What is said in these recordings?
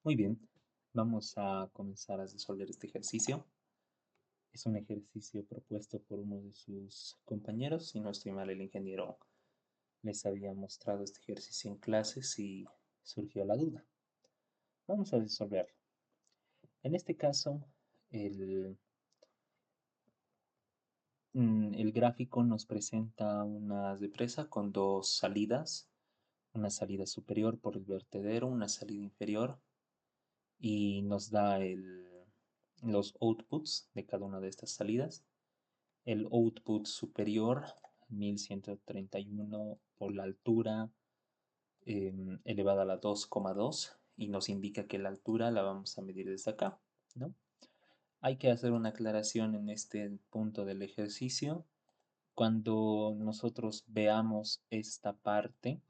Muy bien, vamos a comenzar a resolver este ejercicio. Es un ejercicio propuesto por uno de sus compañeros. Si no estoy mal, el ingeniero les había mostrado este ejercicio en clases y surgió la duda. Vamos a resolverlo. En este caso, el, el gráfico nos presenta una represa con dos salidas. Una salida superior por el vertedero, una salida inferior y nos da los outputs de cada una de estas salidas. El output superior, 1131 por la altura elevada a la 2,2 y nos indica que la altura la vamos a medir desde acá, ¿no? Hay que hacer una aclaración en este punto del ejercicio. Cuando nosotros veamos esta parte,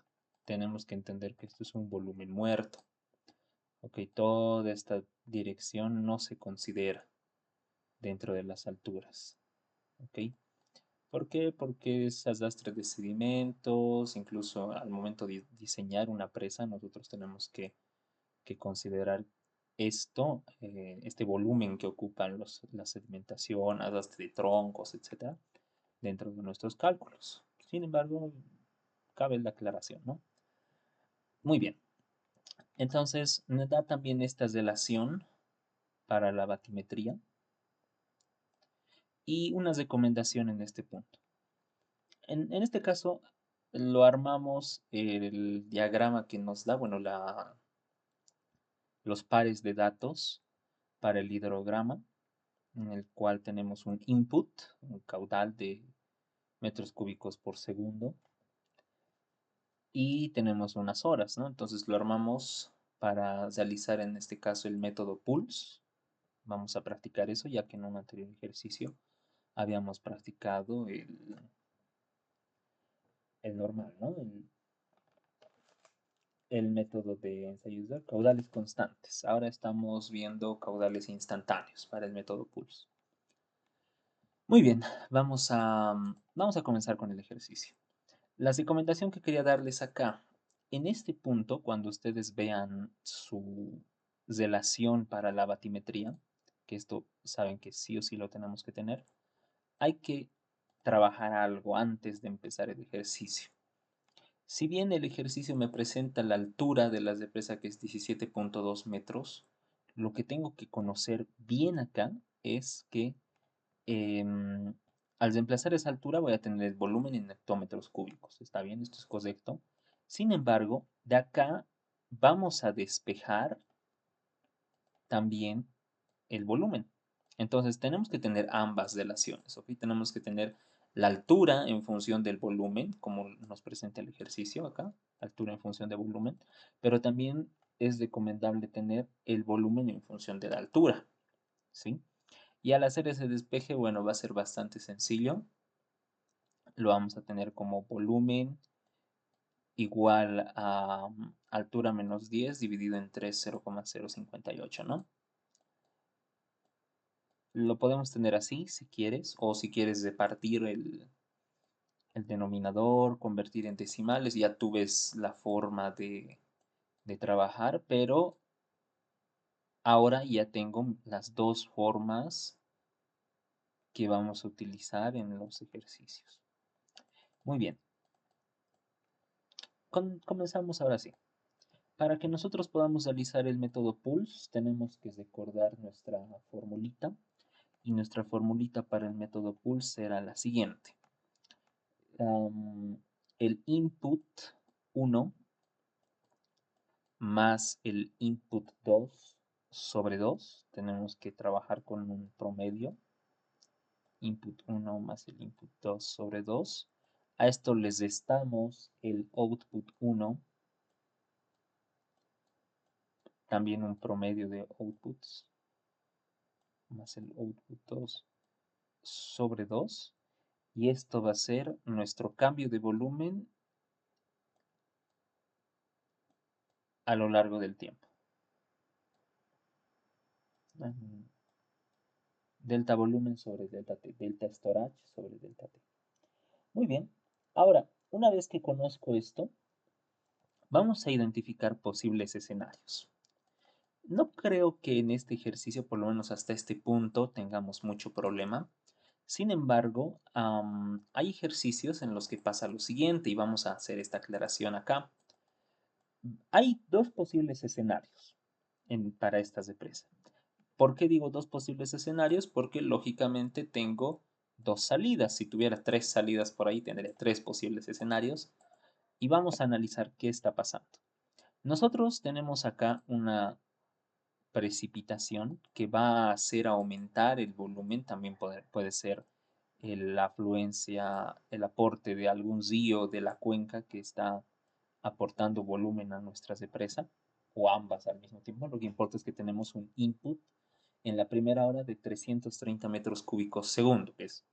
tenemos que entender que esto es un volumen muerto. Ok, toda esta dirección no se considera dentro de las alturas. Ok, ¿por qué? Porque es arrastre de sedimentos, incluso al momento de diseñar una presa, nosotros tenemos que considerar esto, este volumen que ocupan la sedimentación, arrastre de troncos, etcétera, dentro de nuestros cálculos. Sin embargo, cabe la aclaración, ¿no? Muy bien. Entonces, nos da también esta relación para la batimetría y una recomendación en este punto. En este caso, lo armamos el diagrama que nos da, bueno, los pares de datos para el hidrograma, en el cual tenemos un input, un caudal de metros cúbicos por segundo, y tenemos unas horas, ¿no? Entonces lo armamos para realizar en este caso el método Pulse. Vamos a practicar eso, ya que en un anterior ejercicio habíamos practicado el normal, ¿no? El método de ensayos de caudales constantes. Ahora estamos viendo caudales instantáneos para el método Pulse. Muy bien, vamos a comenzar con el ejercicio. La recomendación que quería darles acá, en este punto, cuando ustedes vean su relación para la batimetría, que esto saben que sí o sí lo tenemos que tener, hay que trabajar algo antes de empezar el ejercicio. Si bien el ejercicio me presenta la altura de la represa que es 17,2 metros, lo que tengo que conocer bien acá es que em, al reemplazar esa altura voy a tener el volumen en hectómetros cúbicos. ¿Está bien? Esto es correcto. Sin embargo, de acá vamos a despejar también el volumen. Entonces tenemos que tener ambas relaciones, ¿ok? Tenemos que tener la altura en función del volumen, como nos presenta el ejercicio acá, altura en función de volumen, pero también es recomendable tener el volumen en función de la altura, ¿sí? Y al hacer ese despeje, bueno, va a ser bastante sencillo. Lo vamos a tener como volumen igual a altura menos 10 dividido entre 0,058, ¿no? Lo podemos tener así si quieres, o si quieres repartir el denominador, convertir en decimales, ya tú ves la forma de trabajar, pero ahora ya tengo las dos formas que vamos a utilizar en los ejercicios. Muy bien, comenzamos ahora sí. Para que nosotros podamos realizar el método Pulse, tenemos que recordar nuestra formulita. Y nuestra formulita para el método Pulse será la siguiente. El input 1 más el input 2 sobre 2. Tenemos que trabajar con un promedio. Input 1 más el input 2 sobre 2. A esto les restamos el output 1, también un promedio de outputs, más el output 2 sobre 2. Y esto va a ser nuestro cambio de volumen a lo largo del tiempo. Delta volumen sobre delta T, delta storage sobre delta T. Muy bien, ahora, una vez que conozco esto, vamos a identificar posibles escenarios. No creo que en este ejercicio, por lo menos hasta este punto, tengamos mucho problema. Sin embargo, hay ejercicios en los que pasa lo siguiente y vamos a hacer esta aclaración acá. Hay dos posibles escenarios para estas de presa. ¿Por qué digo dos posibles escenarios? Porque lógicamente tengo dos salidas. Si tuviera tres salidas por ahí, tendría tres posibles escenarios. Y vamos a analizar qué está pasando. Nosotros tenemos acá una precipitación que va a hacer aumentar el volumen, también puede ser la afluencia, el aporte de algún río de la cuenca que está aportando volumen a nuestras represas, o ambas al mismo tiempo. Lo que importa es que tenemos un input en la primera hora de 330 metros cúbicos segundo, que es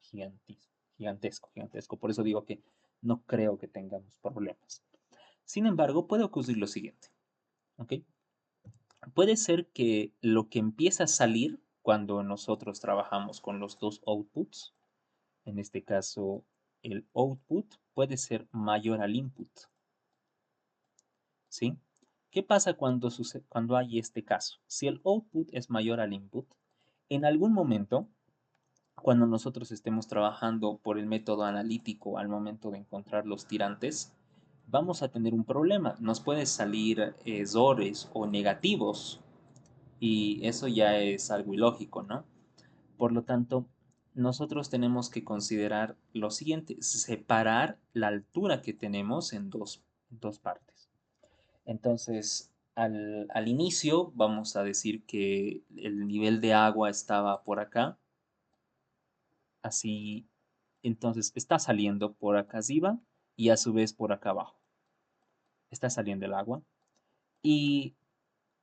gigantesco, gigantesco. Por eso digo que no creo que tengamos problemas. Sin embargo, puede ocurrir lo siguiente, ¿ok? Puede ser que lo que empieza a salir cuando nosotros trabajamos con los dos outputs, en este caso el output puede ser mayor al input, ¿sí? ¿Qué pasa cuando hay este caso? Si el output es mayor al input, en algún momento, cuando nosotros estemos trabajando por el método analítico al momento de encontrar los tirantes, vamos a tener un problema. Nos puede salir errores o negativos y eso ya es algo ilógico, ¿no? Por lo tanto, nosotros tenemos que considerar lo siguiente, separar la altura que tenemos en dos partes. Entonces, al inicio vamos a decir que el nivel de agua estaba por acá, así, entonces está saliendo por acá arriba y a su vez por acá abajo. Está saliendo el agua y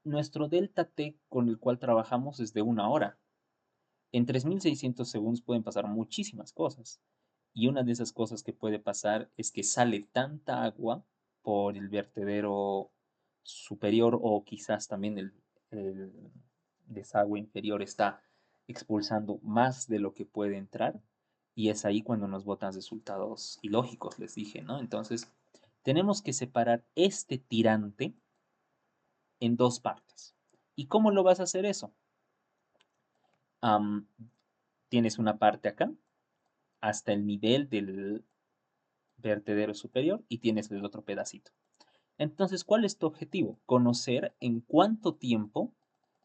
nuestro delta T con el cual trabajamos es de una hora. En 3600 segundos pueden pasar muchísimas cosas. Y una de esas cosas que puede pasar es que sale tanta agua por el vertedero superior o quizás también el desagüe inferior está expulsando más de lo que puede entrar. Y es ahí cuando nos botan resultados ilógicos, les dije, ¿no? Entonces, tenemos que separar este tirante en dos partes. ¿Y cómo lo vas a hacer eso? Am, tienes una parte acá hasta el nivel del vertedero superior y tienes el otro pedacito. Entonces, ¿cuál es tu objetivo? Conocer en cuánto tiempo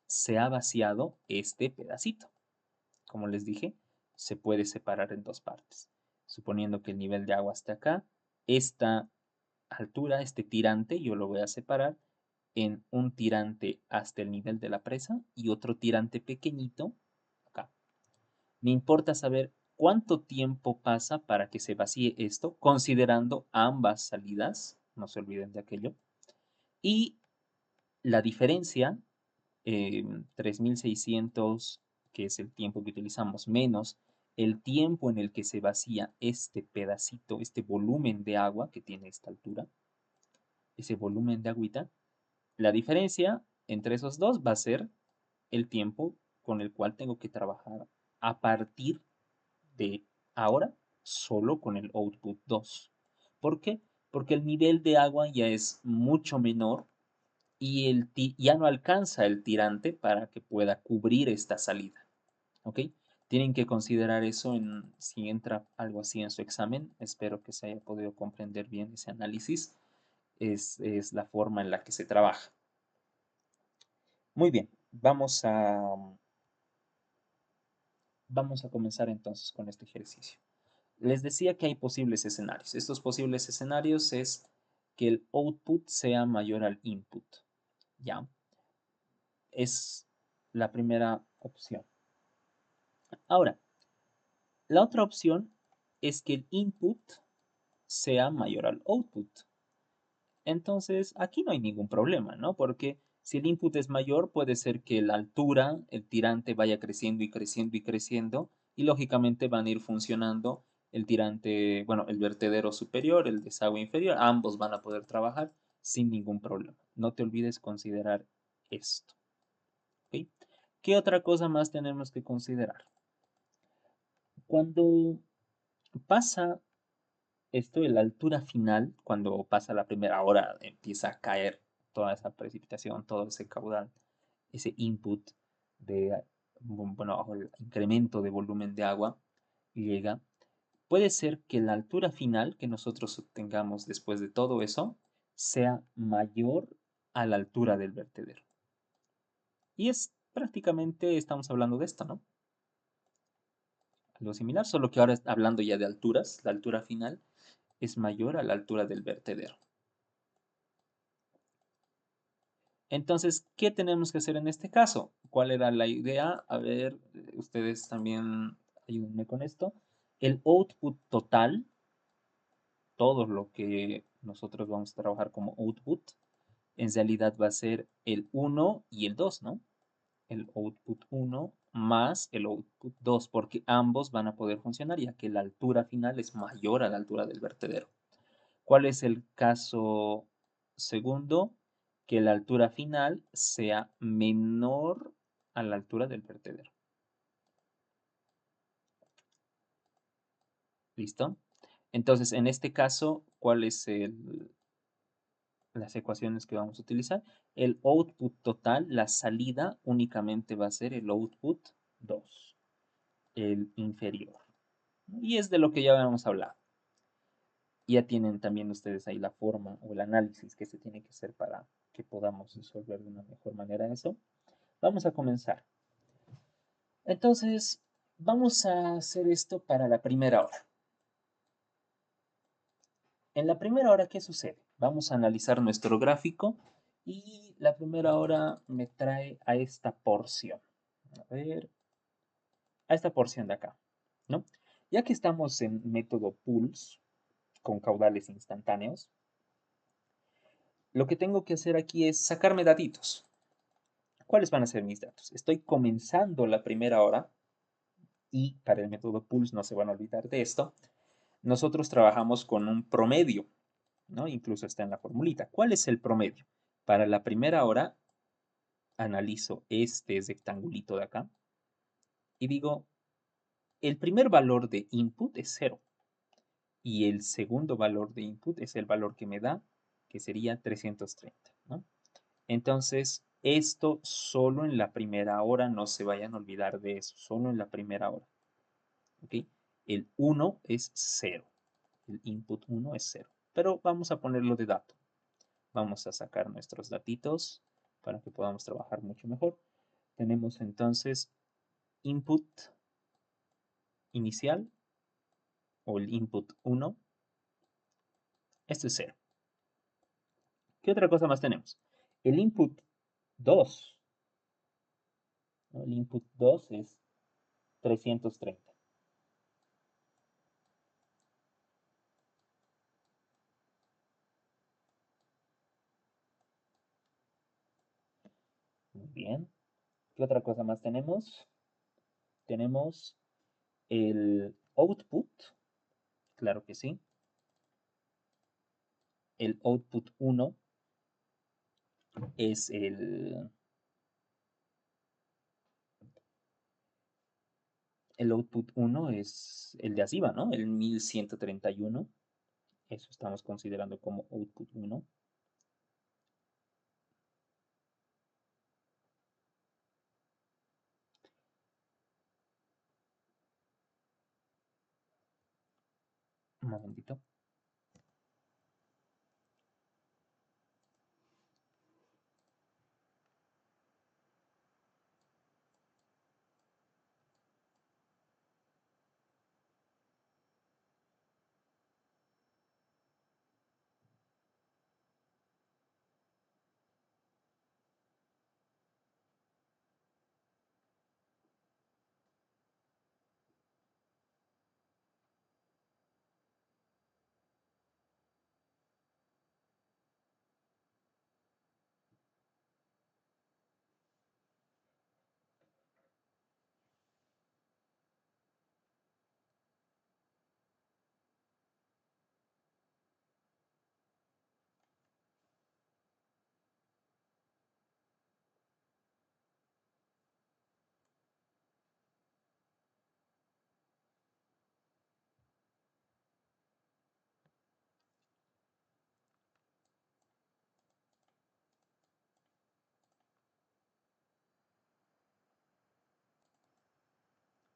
se ha vaciado este pedacito. Como les dije, se puede separar en dos partes. Suponiendo que el nivel de agua esté acá, esta altura, este tirante, yo lo voy a separar en un tirante hasta el nivel de la presa y otro tirante pequeñito acá. Me importa saber cuánto tiempo pasa para que se vacíe esto, considerando ambas salidas, no se olviden de aquello, y la diferencia, 3600, que es el tiempo que utilizamos, menos el tiempo en el que se vacía este pedacito, este volumen de agua que tiene esta altura, ese volumen de agüita, la diferencia entre esos dos va a ser el tiempo con el cual tengo que trabajar a partir de ahora solo con el output 2. ¿Por qué? Porque el nivel de agua ya es mucho menor y ya no alcanza el tirante para que pueda cubrir esta salida. ¿Ok? Tienen que considerar eso si entra algo así en su examen. Espero que se haya podido comprender bien ese análisis. Es la forma en la que se trabaja. Muy bien, vamos a comenzar entonces con este ejercicio. Les decía que hay posibles escenarios. Estos posibles escenarios es que el output sea mayor al input. ¿Ya? Es la primera opción. Ahora, la otra opción es que el input sea mayor al output. Entonces, aquí no hay ningún problema, ¿no? Porque si el input es mayor, puede ser que la altura, el tirante vaya creciendo y creciendo y creciendo, y lógicamente van a ir funcionando el tirante, bueno, el vertedero superior, el desagüe inferior, ambos van a poder trabajar sin ningún problema. No te olvides considerar esto, ¿ok? ¿Qué otra cosa más tenemos que considerar? Cuando pasa esto de la altura final, cuando pasa la primera hora, empieza a caer toda esa precipitación, todo ese caudal. ese input de, bueno, o el incremento de volumen de agua llega, puede ser que la altura final que nosotros obtengamos después de todo eso sea mayor a la altura del vertedero. Y es prácticamente, estamos hablando de esto, ¿no? Algo similar, solo que ahora hablando ya de alturas, la altura final es mayor a la altura del vertedero. Entonces, ¿qué tenemos que hacer en este caso? ¿Cuál era la idea? A ver, ustedes también ayúdenme con esto. El output total, todo lo que nosotros vamos a trabajar como output, en realidad va a ser el 1 y el 2, ¿no? El output 1 más el output 2, porque ambos van a poder funcionar, ya que la altura final es mayor a la altura del vertedero. ¿Cuál es el caso segundo? Que la altura final sea menor a la altura del vertedero. ¿Listo? Entonces, en este caso, ¿cuáles son las ecuaciones que vamos a utilizar? El output total, la salida únicamente va a ser el output 2, el inferior. Y es de lo que ya habíamos hablado. Ya tienen también ustedes ahí la forma o el análisis que se tiene que hacer para que podamos resolver de una mejor manera eso. Vamos a comenzar. Entonces, vamos a hacer esto para la primera hora. En la primera hora, ¿qué sucede? Vamos a analizar nuestro gráfico y la primera hora me trae a esta porción. A ver, a esta porción de acá, ¿no? Ya que estamos en método Pulse con caudales instantáneos, lo que tengo que hacer aquí es sacarme datitos. ¿Cuáles van a ser mis datos? Estoy comenzando la primera hora y para el método Pulse no se van a olvidar de esto. Nosotros trabajamos con un promedio, ¿no? Incluso está en la formulita. ¿Cuál es el promedio? Para la primera hora analizo este rectangulito de acá y digo, el primer valor de input es 0 y el segundo valor de input es el valor que me da, que sería 330, ¿no? Entonces, esto solo en la primera hora, no se vayan a olvidar de eso, solo en la primera hora. ¿Ok? El 1 es 0, el input 1 es 0, pero vamos a ponerlo de dato. Vamos a sacar nuestros datitos para que podamos trabajar mucho mejor. Tenemos entonces input inicial o el input 1. Esto es 0. ¿Qué otra cosa más tenemos? El input 2. ¿No? El input 2 es 330. Muy bien. ¿Qué otra cosa más tenemos? Tenemos el output, claro que sí. El output 1 es el output 1 es el de arriba, ¿no? El 1131. Eso estamos considerando como output 1. Un momentito.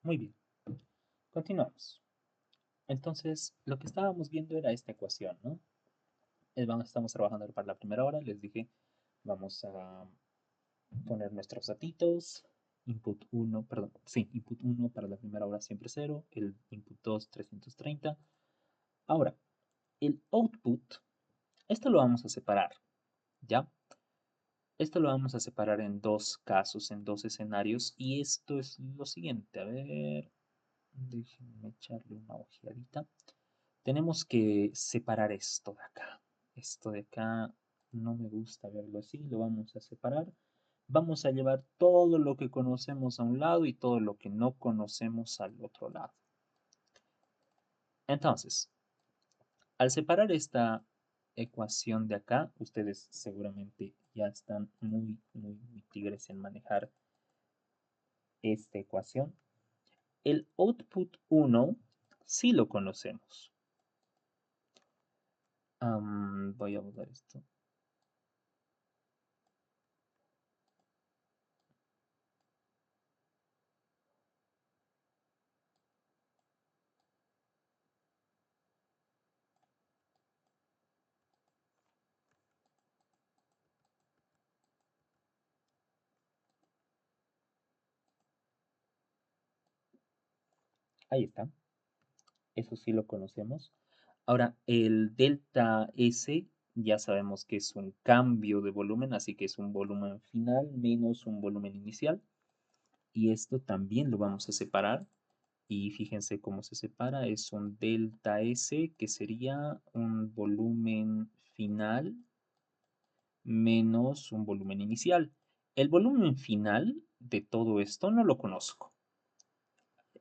Muy bien, continuamos. Entonces, lo que estábamos viendo era esta ecuación, ¿no? Estamos trabajando para la primera hora, les dije, vamos a poner nuestros datitos. Input uno, perdón, sí, input uno para la primera hora siempre cero, el input 2 330. Ahora, el output, esto lo vamos a separar, ¿ya? Esto lo vamos a separar en dos casos, en dos escenarios, y esto es lo siguiente. A ver, déjenme echarle una ojeadita. Tenemos que separar esto de acá. Esto de acá no me gusta verlo así, lo vamos a separar. Vamos a llevar todo lo que conocemos a un lado y todo lo que no conocemos al otro lado. Entonces, al separar esta ecuación de acá, ustedes seguramente ya están muy tigres en manejar esta ecuación. El output uno sí lo conocemos. Voy a borrar esto. Ahí está. Eso sí lo conocemos. Ahora, el delta S ya sabemos que es un cambio de volumen, así que es un volumen final menos un volumen inicial. Y esto también lo vamos a separar. Y fíjense cómo se separa. Es un delta S que sería un volumen final menos un volumen inicial. El volumen final de todo esto no lo conozco.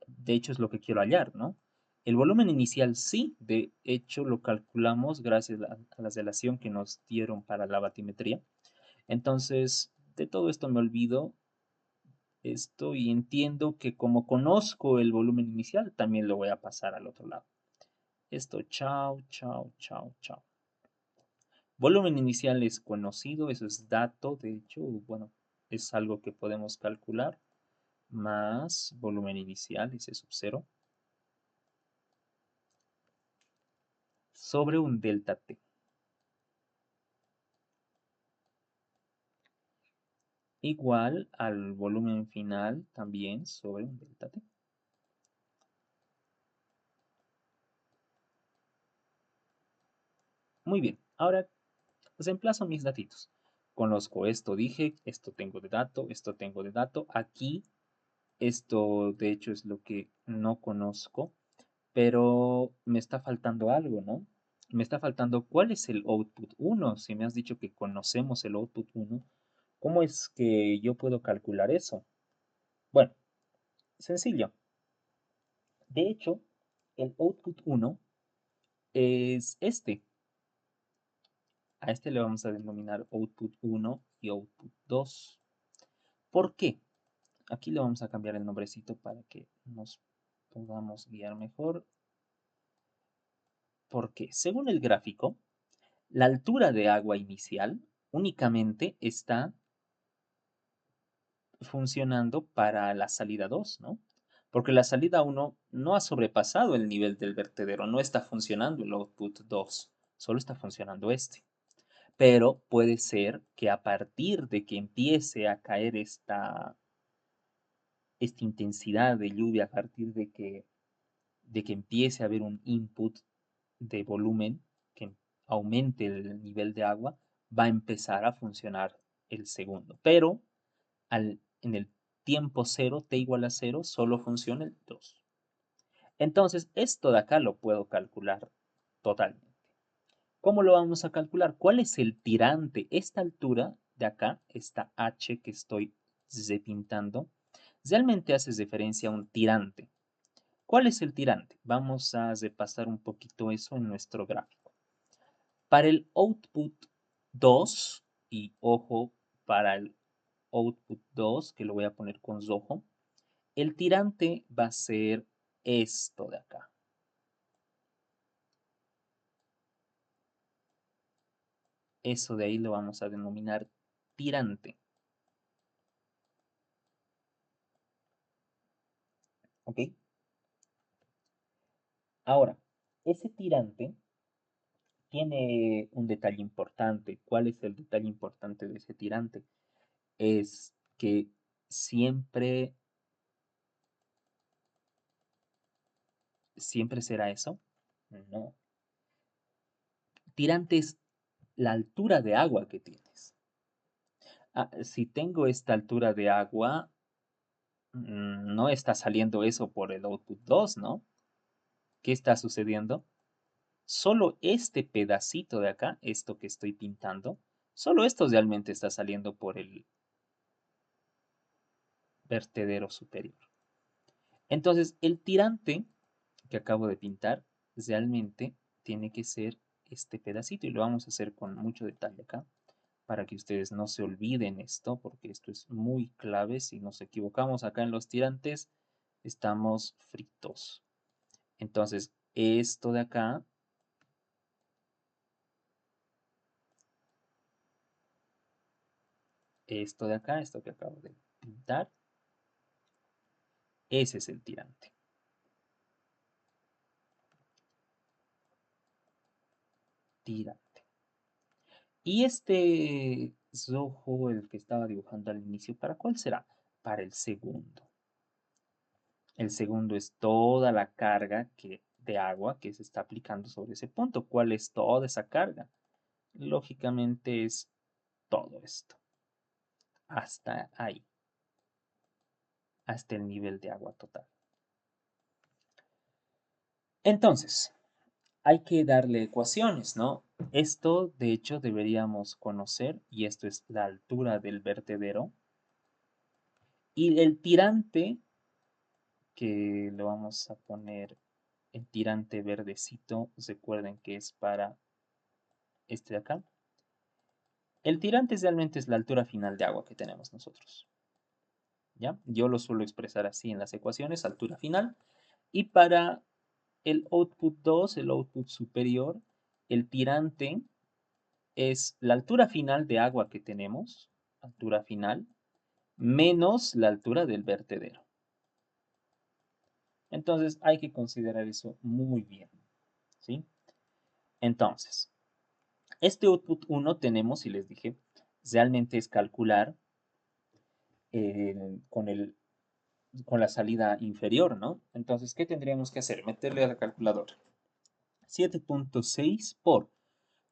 De hecho, es lo que quiero hallar, ¿no? El volumen inicial sí, de hecho lo calculamos gracias a la relación que nos dieron para la batimetría. Entonces, de todo esto me olvido esto y entiendo que como conozco el volumen inicial, también lo voy a pasar al otro lado. Esto, chao, chao, chao, chao. Volumen inicial es conocido, eso es dato, de hecho, bueno, es algo que podemos calcular, más volumen inicial, ese sub cero, sobre un delta T. Igual al volumen final también sobre un delta T. Muy bien, ahora reemplazo mis datitos. Conozco esto, dije, esto tengo de dato, esto tengo de dato. Aquí, esto de hecho es lo que no conozco, pero me está faltando algo, ¿no? Me está faltando cuál es el output uno. Si me has dicho que conocemos el output uno, ¿cómo es que yo puedo calcular eso? Bueno, sencillo. De hecho, el output uno es este. A este le vamos a denominar output uno y output 2. ¿Por qué? Aquí le vamos a cambiar el nombrecito para que nos podamos guiar mejor. Porque, según el gráfico, la altura de agua inicial únicamente está funcionando para la salida 2, ¿no? Porque la salida uno no ha sobrepasado el nivel del vertedero, no está funcionando el output 2, solo está funcionando este. Pero puede ser que a partir de que empiece a caer esta intensidad de lluvia, a partir de que empiece a haber un input de volumen que aumente el nivel de agua, va a empezar a funcionar el segundo. Pero en el tiempo cero, t igual a cero, solo funciona el 2. Entonces, esto de acá lo puedo calcular totalmente. ¿Cómo lo vamos a calcular? ¿Cuál es el tirante? Esta altura de acá, esta h que estoy pintando, realmente hace referencia a un tirante. ¿Cuál es el tirante? Vamos a repasar un poquito eso en nuestro gráfico. Para el output 2, y ojo, para el output 2, que lo voy a poner con rojo, el tirante va a ser esto de acá. Eso de ahí lo vamos a denominar tirante. ¿ok? Ahora, ese tirante tiene un detalle importante. ¿Cuál es el detalle importante de ese tirante? Es que siempre, siempre será eso. No. Tirante es la altura de agua que tienes. Si tengo esta altura de agua, no está saliendo eso por el output 2, ¿no? ¿Qué está sucediendo? Solo este pedacito de acá, esto que estoy pintando, solo esto realmente está saliendo por el vertedero superior. Entonces, el tirante que acabo de pintar realmente tiene que ser este pedacito y lo vamos a hacer con mucho detalle acá para que ustedes no se olviden esto, porque esto es muy clave. Si nos equivocamos acá en los tirantes, estamos fritos. Entonces, esto de acá, esto que acabo de pintar, ese es el tirante. Tirante. Y este rojo, el que estaba dibujando al inicio, ¿para cuál será? Para el segundo. El segundo es toda la carga de agua que se está aplicando sobre ese punto. ¿Cuál es toda esa carga? Lógicamente es todo esto. Hasta ahí. Hasta el nivel de agua total. Entonces, hay que darle ecuaciones, ¿no? Esto, de hecho, deberíamos conocer, y esto es la altura del vertedero. Y el tirante, que lo vamos a poner, el tirante verdecito, recuerden que es para este de acá. El tirante realmente es la altura final de agua que tenemos nosotros. ¿Ya? Yo lo suelo expresar así en las ecuaciones, altura final. Y para el output 2, el output superior, el tirante es la altura final de agua que tenemos, altura final, menos la altura del vertedero. Entonces hay que considerar eso muy bien, ¿sí? Entonces, este output 1 tenemos, y les dije, realmente es calcular con con la salida inferior, ¿no? Entonces, ¿qué tendríamos que hacer? Meterle a la calculadora. 7.6 por.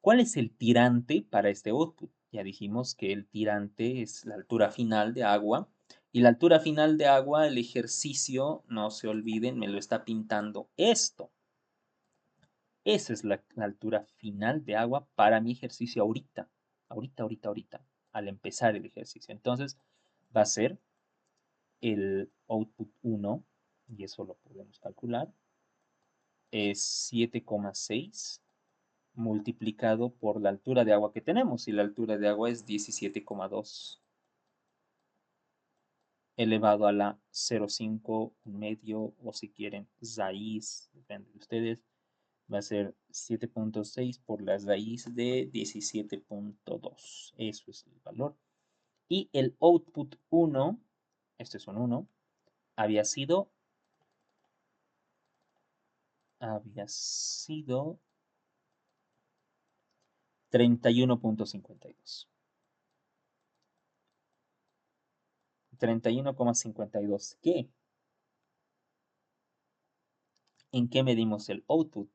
¿Cuál es el tirante para este output? Ya dijimos que el tirante es la altura final de agua. Y la altura final de agua, el ejercicio, no se olviden, me lo está pintando esto. Esa es la altura final de agua para mi ejercicio ahorita. Ahorita, al empezar el ejercicio. Entonces, va a ser el output 1, y eso lo podemos calcular, es 7,6 multiplicado por la altura de agua que tenemos, y la altura de agua es 17,2 elevado a la 0,5, un medio, o si quieren, raíz, depende de ustedes, va a ser 7.6 por la raíz de 17.2. Eso es el valor. Y el output 1, este es un 1, había sido 31.52. 31,52. ¿Qué? ¿En qué medimos el output?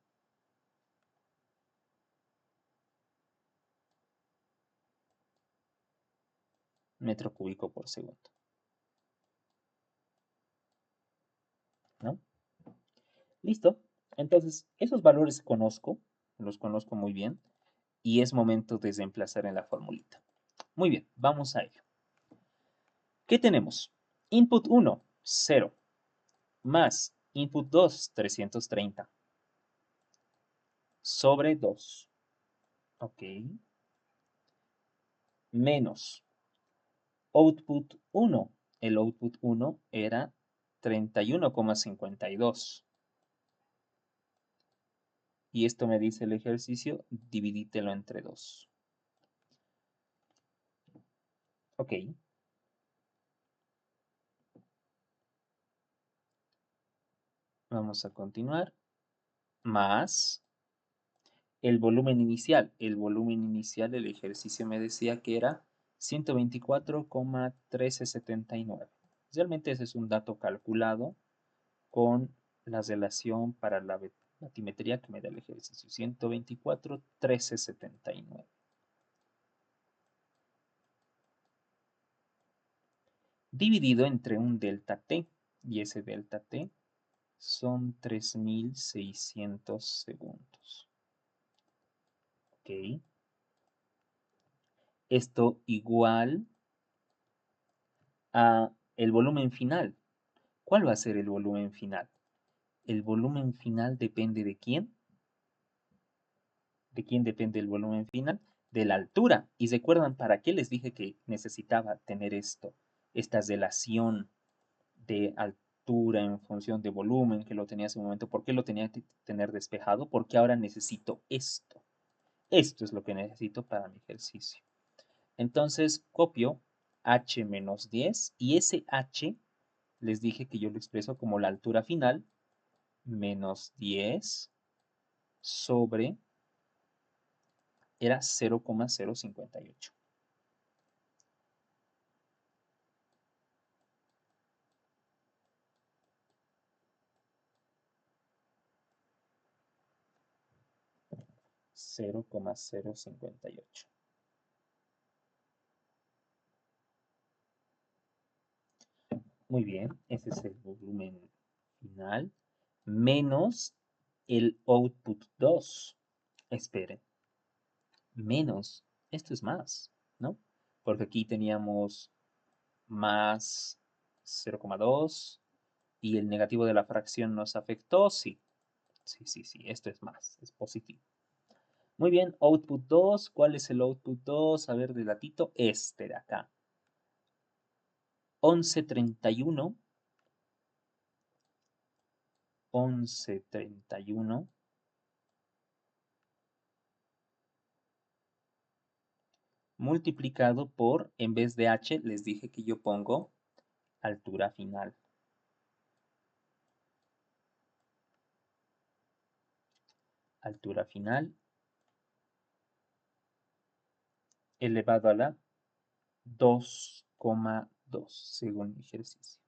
Metro cúbico por segundo, ¿no? Listo. Entonces, esos valores conozco, los conozco muy bien, y es momento de reemplazar en la formulita. Muy bien, vamos a ello. ¿Qué tenemos? Input 1, 0, más input 2, 330, sobre 2, ok, menos output 1. El output 1 era 31,52. Y esto me dice el ejercicio, dividítelo entre 2. Ok. Vamos a continuar. Más el volumen inicial. El volumen inicial del ejercicio me decía que era 124,1379. Realmente ese es un dato calculado con la relación para la batimetría que me da el ejercicio. 124,1379. Dividido entre un delta T. Y ese delta T son 3600 segundos. ¿Ok? Esto igual a el volumen final. ¿Cuál va a ser el volumen final? El volumen final depende de quién. ¿De quién depende el volumen final? De la altura. Y recuerdan para qué les dije que necesitaba tener esto, esta relación de altura en función de volumen que lo tenía hace un momento. ¿Por qué lo tenía que tener despejado? Porque ahora necesito esto. Esto es lo que necesito para mi ejercicio. Entonces copio h menos 10 y ese h les dije que yo lo expreso como la altura final menos 10 sobre, era 0,058. Cero coma cero cincuenta y ocho. Muy bien, ese es el volumen final menos el output 2. Esperen, menos, esto es más, ¿no? Porque aquí teníamos más 0,2 y el negativo de la fracción nos afectó, sí. Sí, esto es más, es positivo. Muy bien, output 2, ¿cuál es el output 2? A ver, de latito, este de acá. 1131, 1131 multiplicado por, en vez de h, les dije que yo pongo altura final. Altura final elevado a la 2,2 según mi ejercicio.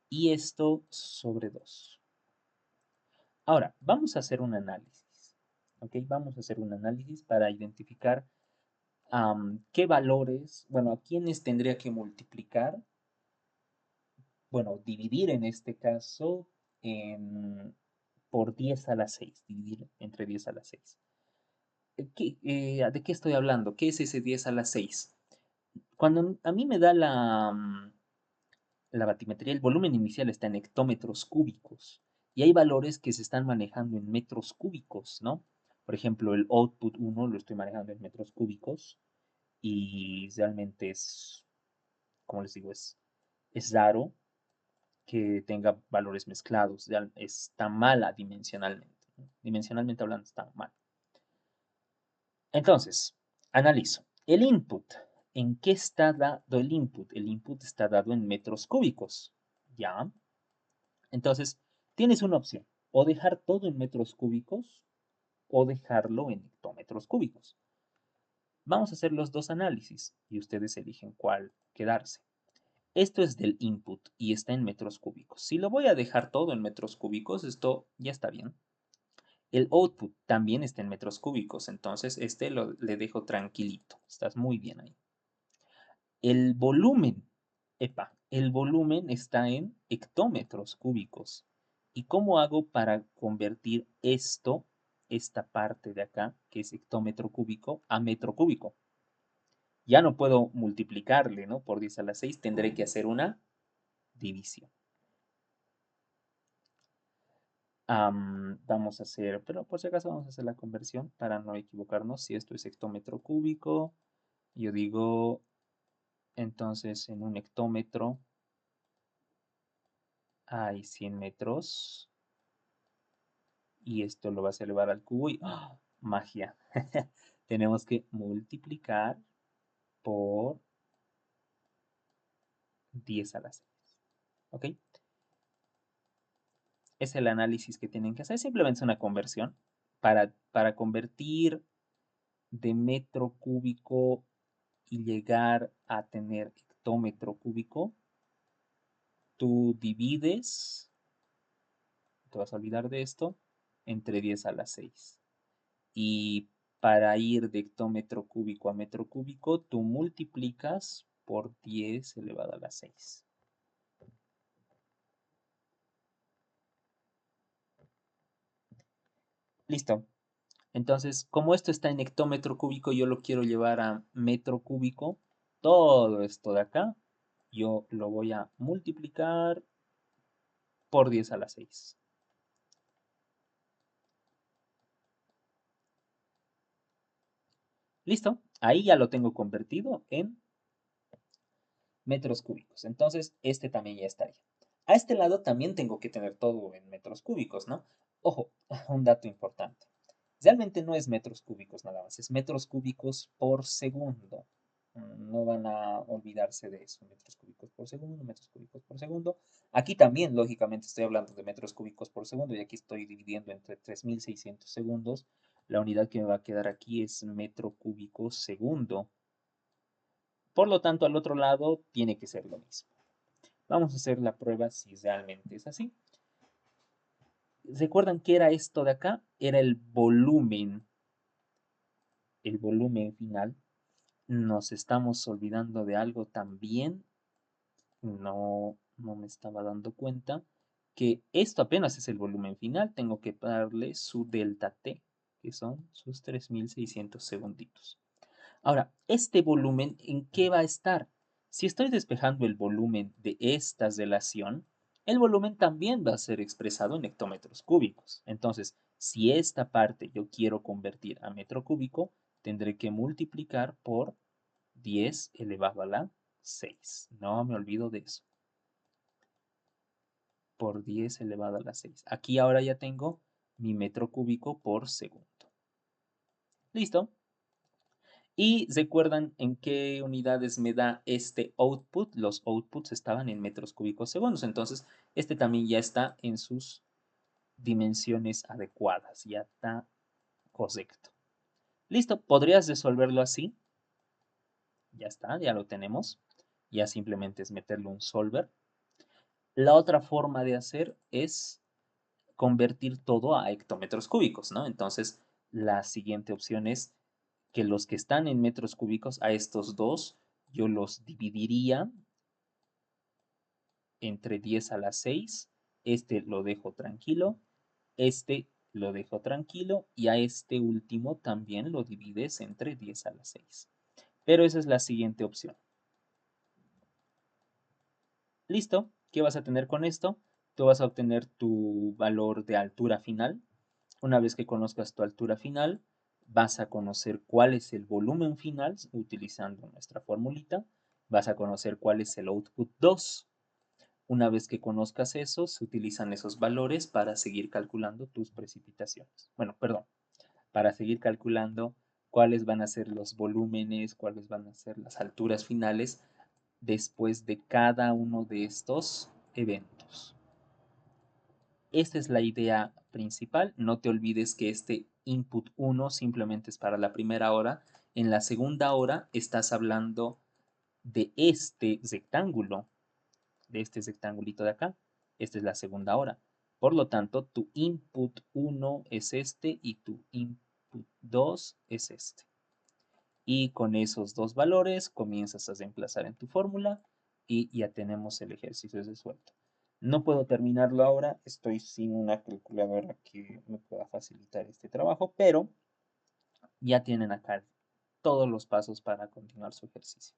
Y esto sobre 2. Ahora, vamos a hacer un análisis. ¿Ok? Vamos a hacer un análisis para identificar qué valores, bueno, a quiénes tendría que multiplicar, bueno, dividir en este caso por 10 a la 6, dividir entre 10 a la 6. ¿De qué estoy hablando? ¿Qué es ese 10 a la 6? Cuando a mí me da la batimetría, el volumen inicial está en hectómetros cúbicos y hay valores que se están manejando en metros cúbicos, ¿no? Por ejemplo, el output 1 lo estoy manejando en metros cúbicos y realmente es, como les digo, es raro que tenga valores mezclados, ya está mala dimensionalmente, ¿no? Dimensionalmente hablando está mal. Entonces, analizo. El input. ¿En qué está dado el input? El input está dado en metros cúbicos. ¿Ya? Entonces, tienes una opción. O dejar todo en metros cúbicos o dejarlo en hectómetros cúbicos. Vamos a hacer los dos análisis y ustedes eligen cuál quedarse. Esto es del input y está en metros cúbicos. Si lo voy a dejar todo en metros cúbicos, esto ya está bien. El output también está en metros cúbicos, entonces le dejo tranquilito. Estás muy bien ahí. El volumen, el volumen está en hectómetros cúbicos. ¿Y cómo hago para convertir esta parte de acá, que es hectómetro cúbico, a metro cúbico? Ya no puedo multiplicarle, ¿no? Por 10 a la 6, tendré que hacer una división. Vamos a hacer, pero por si acaso vamos a hacer la conversión para no equivocarnos. Si esto es hectómetro cúbico, yo digo, entonces en un hectómetro hay 100 metros y esto lo vas a elevar al cubo y ¡ah! Magia. Tenemos que multiplicar por 10 a la 6. ¿Ok? Es el análisis que tienen que hacer. Simplemente es una conversión. Para convertir de metro cúbico y llegar a tener hectómetro cúbico, tú divides, te vas a olvidar de esto, entre 10 a la 6. Y para ir de hectómetro cúbico a metro cúbico, tú multiplicas por 10 elevado a la 6. Listo. Entonces, como esto está en hectómetro cúbico, yo lo quiero llevar a metro cúbico. Todo esto de acá, yo lo voy a multiplicar por 10 a la 6. Listo. Ahí ya lo tengo convertido en metros cúbicos. Entonces, este también ya estaría. A este lado también tengo que tener todo en metros cúbicos, ¿no? Ojo, un dato importante. Realmente no es metros cúbicos nada más, es metros cúbicos por segundo. No van a olvidarse de eso, metros cúbicos por segundo, metros cúbicos por segundo. Aquí también, lógicamente, estoy hablando de metros cúbicos por segundo y aquí estoy dividiendo entre 3600 segundos. La unidad que me va a quedar aquí es metro cúbico segundo. Por lo tanto, al otro lado tiene que ser lo mismo. Vamos a hacer la prueba si realmente es así. ¿Recuerdan qué era esto de acá? Era el volumen final. Nos estamos olvidando de algo también. No me estaba dando cuenta que esto apenas es el volumen final. Tengo que darle su delta T, que son sus 3600 segunditos. Ahora, este volumen, ¿en qué va a estar? Si estoy despejando el volumen de esta relación, el volumen también va a ser expresado en hectómetros cúbicos. Entonces, si esta parte yo quiero convertir a metro cúbico, tendré que multiplicar por 10 elevado a la 6. No me olvido de eso. Por 10 elevado a la 6. Aquí ahora ya tengo mi metro cúbico por segundo. ¿Listo? Y recuerdan en qué unidades me da este output. Los outputs estaban en metros cúbicos segundos. Entonces, este también ya está en sus dimensiones adecuadas. Ya está correcto. Listo, podrías resolverlo así. Ya está, ya lo tenemos. Ya simplemente es meterle un solver. La otra forma de hacer es convertir todo a hectómetros cúbicos, ¿no? Entonces, la siguiente opción es que los que están en metros cúbicos, a estos dos, yo los dividiría entre 10 a la 6. Este lo dejo tranquilo. Este lo dejo tranquilo. Y a este último también lo divides entre 10 a la 6. Pero esa es la siguiente opción. Listo. ¿Qué vas a tener con esto? Tú vas a obtener tu valor de altura final. Una vez que conozcas tu altura final, vas a conocer cuál es el volumen final utilizando nuestra formulita. Vas a conocer cuál es el output 2. Una vez que conozcas eso, se utilizan esos valores para seguir calculando tus precipitaciones. Bueno, perdón, para seguir calculando cuáles van a ser los volúmenes, cuáles van a ser las alturas finales después de cada uno de estos eventos. Esta es la idea principal. No te olvides que este input 1 simplemente es para la primera hora. En la segunda hora estás hablando de este rectángulo, de este rectangulito de acá. Esta es la segunda hora. Por lo tanto, tu input 1 es este y tu input 2 es este. Y con esos dos valores comienzas a reemplazar en tu fórmula y ya tenemos el ejercicio resuelto. No puedo terminarlo ahora, estoy sin una calculadora que me pueda facilitar este trabajo, pero ya tienen acá todos los pasos para continuar su ejercicio.